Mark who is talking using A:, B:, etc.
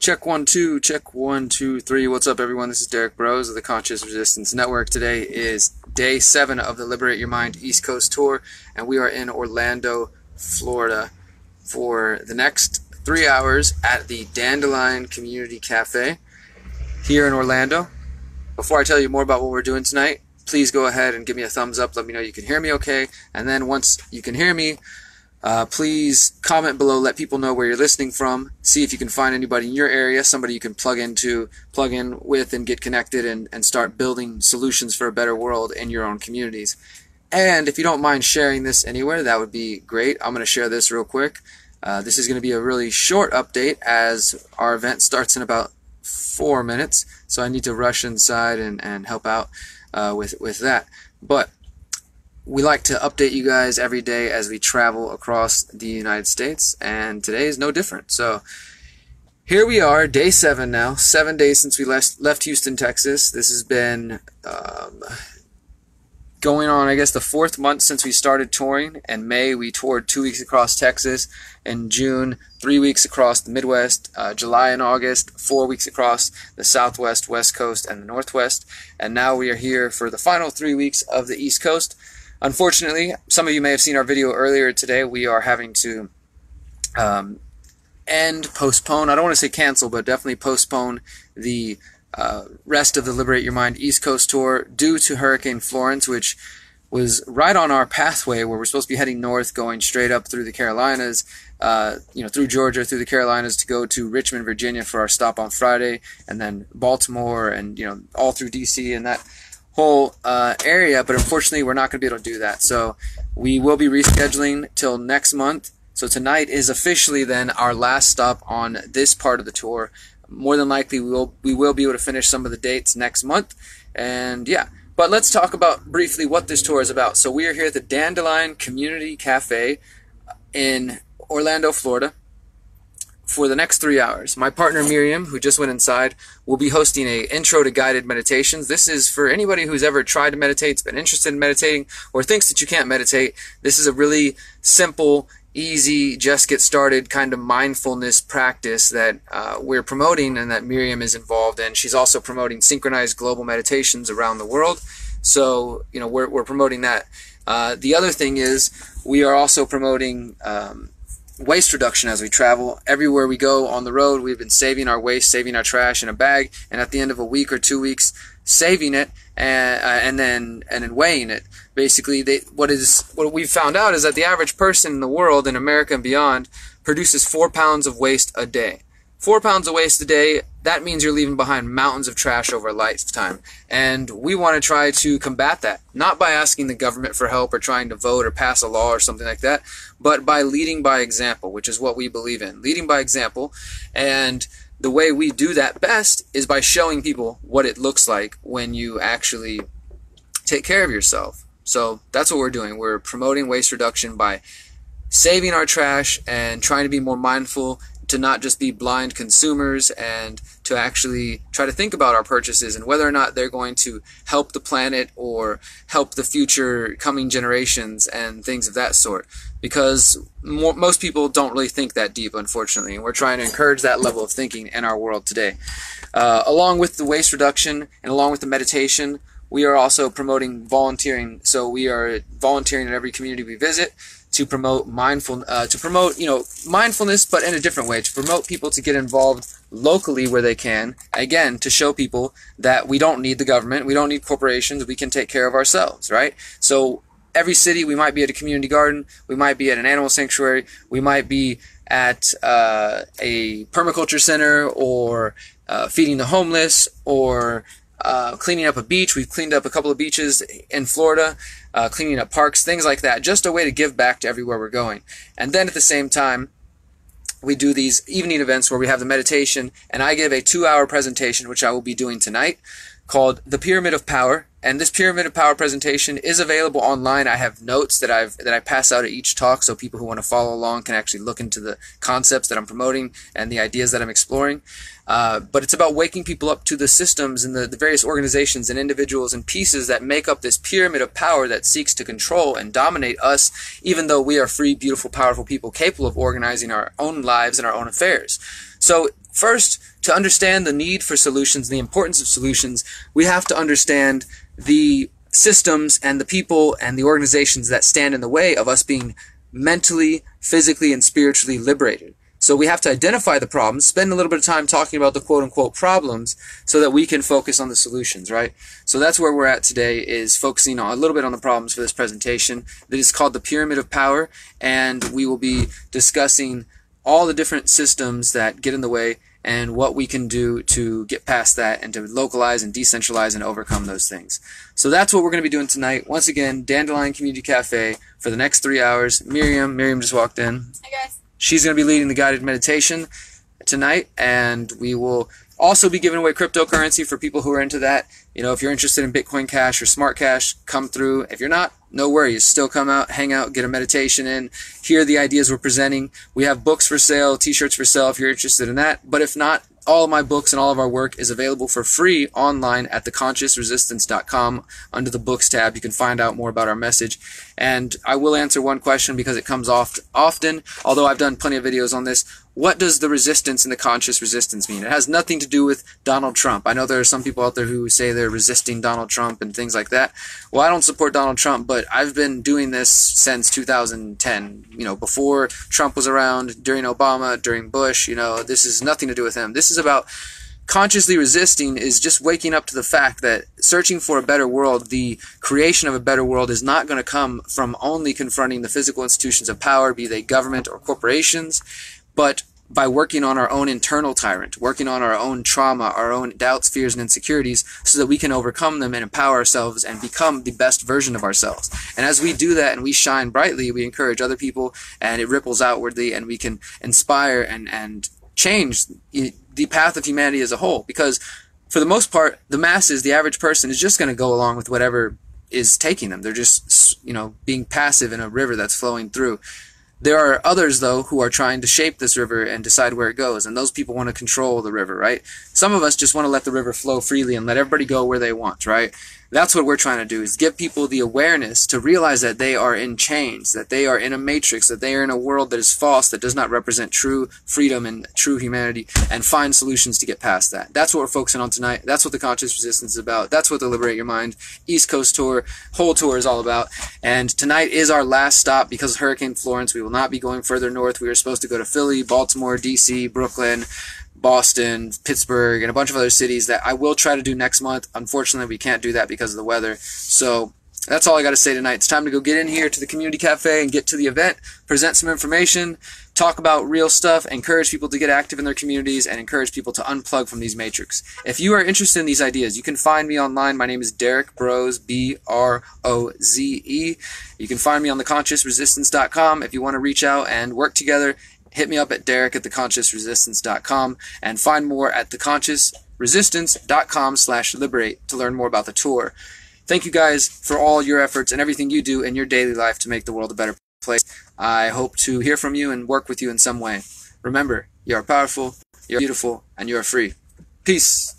A: Check 1 2, check 1 2 3. What's up, everyone? This is Derek Bros of the Conscious Resistance Network. Today is day 7 of the Liberate Your Mind East Coast Tour, and we are in Orlando, Florida for the next 3 hours at the Dandelion Communitea Cafe here in Orlando. Before I tell you more about what we're doing tonight, please go ahead and give me a thumbs up. Let me know you can hear me okay. And then once you can hear me, please comment below, let people know where you're listening from, see if you can find anybody in your area, somebody you can plug in with and get connected and start building solutions for a better world in your own communities. And if you don't mind sharing this anywhere, that would be great. I'm going to share this real quick. This is going to be a really short update as our event starts in about 4 minutes, so I need to rush inside and help out with that. But we like to update you guys every day as we travel across the United States, and today is no different. So here we are, day 7 now, 7 days since we left Houston, Texas. This has been going on, I guess, the 4th month since we started touring. In May, we toured 2 weeks across Texas. In June, 3 weeks across the Midwest. July and August, 4 weeks across the Southwest, West Coast, and the Northwest. And now we are here for the final 3 weeks of the East Coast. Unfortunately, some of you may have seen our video earlier today. We are having to postpone, I don't want to say cancel, but definitely postpone the rest of the Liberate Your Mind East Coast Tour due to Hurricane Florence, which was right on our pathway where we're supposed to be heading north, going straight up through the Carolinas, through Georgia, through the Carolinas to go to Richmond, Virginia for our stop on Friday, and then Baltimore and, all through DC and that whole area. But unfortunately, we're not going to be able to do that. So we will be rescheduling till next month. So tonight is officially then our last stop on this part of the tour. More than likely, we will be able to finish some of the dates next month. And yeah, but let's talk about briefly what this tour is about. So we are here at the Dandelion Communitea Cafe in Orlando, Florida for the next 3 hours. My partner Miriam, who just went inside, will be hosting a intro to guided meditations. This is for anybody who's ever tried to meditate, has been interested in meditating, or thinks that you can't meditate. This is a really simple, easy, just get started kind of mindfulness practice that we're promoting and that Miriam is involved in. She's also promoting synchronized global meditations around the world. So, we're promoting that. The other thing is we are also promoting waste reduction as we travel. Everywhere we go on the road, we've been saving our waste, saving our trash in a bag, and at the end of a week or 2 weeks, saving it and then weighing it. Basically, what we've found out is that the average person in the world, in America and beyond, produces 4 pounds of waste a day. 4 pounds of waste a day, that means you're leaving behind mountains of trash over a lifetime. And we want to try to combat that, not by asking the government for help or trying to vote or pass a law or something like that, but by leading by example, which is what we believe in. Leading by example. And the way we do that best is by showing people what it looks like when you actually take care of yourself. So that's what we're doing. We're promoting waste reduction by saving our trash and trying to be more mindful, to not just be blind consumers, and to actually try to think about our purchases and whether or not they're going to help the planet or help the future coming generations and things of that sort. Because most people don't really think that deep, unfortunately, and we're trying to encourage that level of thinking in our world today. Along with the waste reduction and along with the meditation, we are also promoting volunteering. So we are volunteering in every community we visit to promote mindfulness, but in a different way, to promote people to get involved locally where they can. Again, to show people that we don't need the government, we don't need corporations, we can take care of ourselves, right? So every city, we might be at a community garden, we might be at an animal sanctuary, we might be at a permaculture center, or feeding the homeless, or cleaning up a beach. We've cleaned up a couple of beaches in Florida, cleaning up parks, things like that. Just a way to give back to everywhere we're going. And then at the same time, we do these evening events where we have the meditation, and I give a 2-hour presentation, which I will be doing tonight, called The Pyramid of Power. And this Pyramid of Power presentation is available online. I have notes that I pass out at each talk, so people who want to follow along can actually look into the concepts that I'm promoting and the ideas that I'm exploring. But it's about waking people up to the systems and the various organizations and individuals and pieces that make up this pyramid of power that seeks to control and dominate us, even though we are free, beautiful, powerful people capable of organizing our own lives and our own affairs. So first, to understand the need for solutions, the importance of solutions, we have to understand the systems and the people and the organizations that stand in the way of us being mentally, physically, and spiritually liberated. So we have to identify the problems, spend a little bit of time talking about the quote-unquote problems so that we can focus on the solutions, right? So that's where we're at today, is focusing on a little bit on the problems for this presentation. That is called the Pyramid of Power, and we will be discussing all the different systems that get in the way and what we can do to get past that and to localize and decentralize and overcome those things. So that's what we're going to be doing tonight. Once again, Dandelion Community Cafe for the next 3 hours. Miriam just walked in.
B: Hi guys.
A: She's going to be leading the guided meditation tonight, and we will also be giving away cryptocurrency for people who are into that. You know, if you're interested in Bitcoin Cash or Smart Cash, come through. If you're not, no worries. Still come out, hang out, get a meditation in, hear the ideas we're presenting. We have books for sale, t-shirts for sale if you're interested in that. But if not, all of my books and all of our work is available for free online at theconsciousresistance.com. Under the books tab, you can find out more about our message. And I will answer one question because it comes often, although I've done plenty of videos on this. What does the resistance and the conscious resistance mean? It has nothing to do with Donald Trump. I know there are some people out there who say they're resisting Donald Trump and things like that. Well, I don't support Donald Trump, but I've been doing this since 2010. You know, before Trump was around, during Obama, during Bush. You know, this is nothing to do with him. This is about consciously resisting, is just waking up to the fact that searching for a better world, the creation of a better world, is not going to come from only confronting the physical institutions of power, be they government or corporations, but by working on our own internal tyrant, working on our own trauma, our own doubts, fears, and insecurities, so that we can overcome them and empower ourselves and become the best version of ourselves. And as we do that and we shine brightly, we encourage other people, and it ripples outwardly, and we can inspire and change the path of humanity as a whole. Because for the most part, the masses, the average person, is just going to go along with whatever is taking them. They're just, you know, being passive in a river that's flowing through. There are others, though, who are trying to shape this river and decide where it goes, and those people want to control the river, right? Some of us just want to let the river flow freely and let everybody go where they want, right? That's what we're trying to do, is give people the awareness to realize that they are in chains, that they are in a matrix, that they are in a world that is false, that does not represent true freedom and true humanity, and find solutions to get past that. That's what we're focusing on tonight. That's what the Conscious Resistance is about. That's what the Liberate Your Mind East Coast tour, whole tour, is all about. And tonight is our last stop because of Hurricane Florence. We will not be going further north. We were supposed to go to Philly, Baltimore, DC, Brooklyn, Boston, Pittsburgh, and a bunch of other cities that I will try to do next month. Unfortunately, we can't do that because of the weather. So that's all I got to say tonight. It's time to go get in here to the Community Cafe and get to the event, present some information, talk about real stuff, encourage people to get active in their communities, and encourage people to unplug from these matrix. If you are interested in these ideas, you can find me online. My name is Derek Broze, B-R-O-Z-E. You can find me on theconsciousresistance.com. If you want to reach out and work together, hit me up at derek@theconsciousresistance.com, and find more at theconsciousresistance.com/liberate to learn more about the tour. Thank you guys for all your efforts and everything you do in your daily life to make the world a better place. I hope to hear from you and work with you in some way. Remember, you are powerful, you're beautiful, and you are free. Peace.